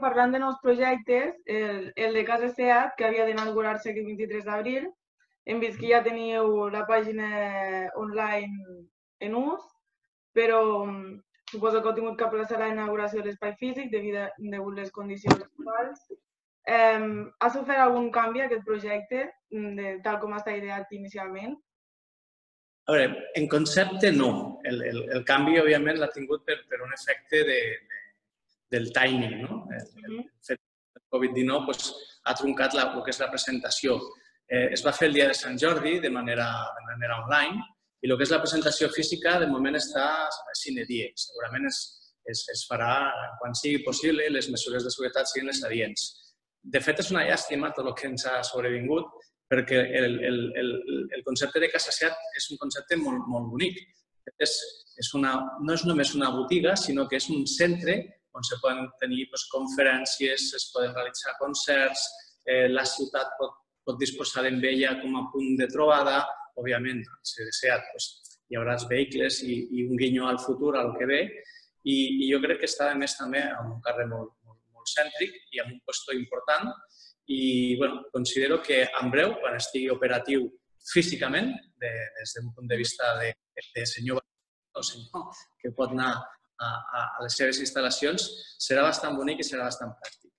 parlant de nous projectes, el de Casa Seat, que havia d'inaugurar-se el 23 d'abril, hem vist que ja teníeu la pàgina online en ús, però suposo que heu tingut que aplaçar la inauguració de l'espai físic degut a les condicions actuals. Ha sofert algun canvi aquest projecte, tal com està ideat inicialment? A veure, en concepte no. El canvi, òbviament, l'ha tingut per un efecte del timing, no? El fet del Covid-19 ha truncat el que és la presentació. Es va fer el dia de Sant Jordi de manera online i el que és la presentació física de moment està sine die. Segurament es farà quan sigui possible i les mesures de seguretat siguin les adients. De fet, és una llàstima tot el que ens ha sobrevingut perquè el concepte de Casa Seat és un concepte molt, molt bonic. No és només una botiga, sinó que és un centre on se poden tenir conferències, es poden realitzar concerts, la ciutat pot disposar d'ella com a punt de trobada. Òbviament, si deseat, hi haurà els vehicles i un guinyó al futur, al que ve. I jo crec que està, a més, també en un carrer molt cèntric i amb un lloc important. I considero que en breu, quan estigui operatiu físicament, des d'un punt de vista de senyor que pot anar a les seves instal·lacions, serà bastant bonic i serà bastant pràctic.